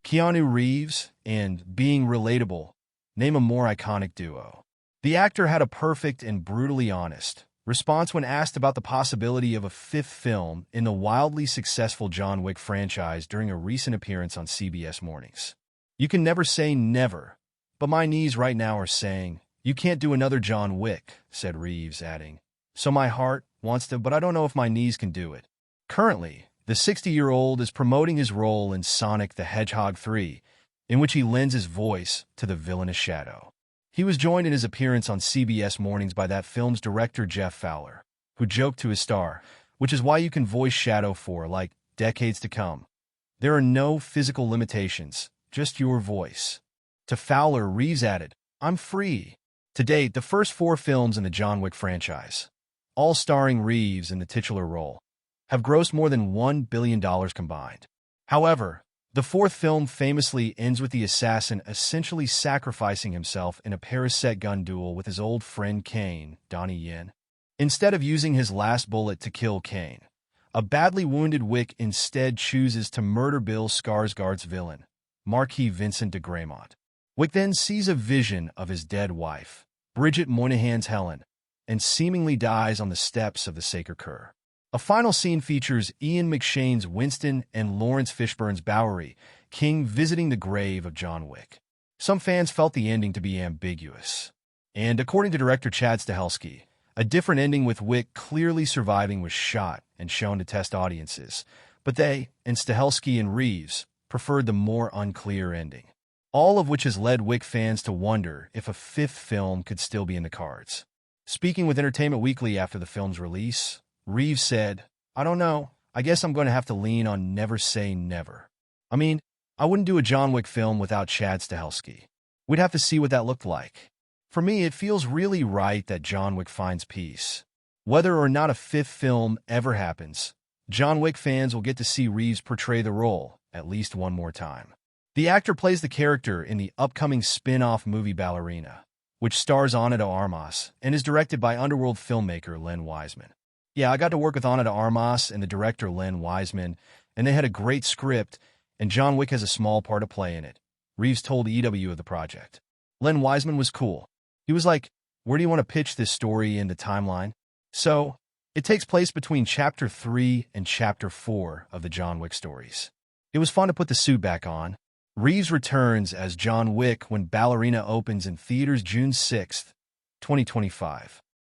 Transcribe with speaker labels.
Speaker 1: Keanu Reeves and being relatable. Name a more iconic duo. The actor had a perfect and brutally honest response when asked about the possibility of a fifth film in the wildly successful John Wick franchise during a recent appearance on CBS Mornings. "You can never say never, but my knees right now are saying, you can't do another John Wick," said Reeves, adding, "So my heart wants to, but I don't know if my knees can do it." Currently, the 60-year-old is promoting his role in Sonic the Hedgehog 3, in which he lends his voice to the villainous Shadow. He was joined in his appearance on CBS Mornings by that film's director Jeff Fowler, who joked to his star, "Which is why you can voice Shadow for, like, decades to come. There are no physical limitations, just your voice." To Fowler, Reeves added, "I'm free." To date, the first 4 films in the John Wick franchise, all starring Reeves in the titular role, have grossed more than $1 billion combined. However, the 4th film famously ends with the assassin essentially sacrificing himself in a Paris-set gun duel with his old friend Kane, Donnie Yen. Instead of using his last bullet to kill Kane, a badly wounded Wick instead chooses to murder Bill Skarsgård's villain, Marquis Vincent de Graymont. Wick then sees a vision of his dead wife, Bridget Moynihan's Helen, and seemingly dies on the steps of the Sacred Coeur. A final scene features Ian McShane's Winston and Lawrence Fishburne's Bowery King visiting the grave of John Wick. Some fans felt the ending to be ambiguous, and according to director Chad Stahelski, a different ending with Wick clearly surviving was shot and shown to test audiences, but they, and Stahelski and Reeves, preferred the more unclear ending. All of which has led Wick fans to wonder if a 5th film could still be in the cards. Speaking with Entertainment Weekly after the film's release, Reeves said, "I don't know. I guess I'm going to have to lean on never say never. I mean, I wouldn't do a John Wick film without Chad Stahelski. We'd have to see what that looked like. For me, it feels really right that John Wick finds peace. Whether or not a 5th film ever happens, John Wick fans will get to see Reeves portray the role at least one more time." The actor plays the character in the upcoming spin-off movie Ballerina, which stars Ana de Armas and is directed by Underworld filmmaker Len Wiseman. "Yeah, I got to work with Ana de Armas and the director Len Wiseman, and they had a great script, and John Wick has a small part to play in it," Reeves told EW of the project. Len Wiseman was cool. He was like, "Where do you want to pitch this story in the timeline?" So, it takes place between Chapter 3 and Chapter 4 of the John Wick stories. "It was fun to put the suit back on." Reeves returns as John Wick when Ballerina opens in theaters June 6, 2025.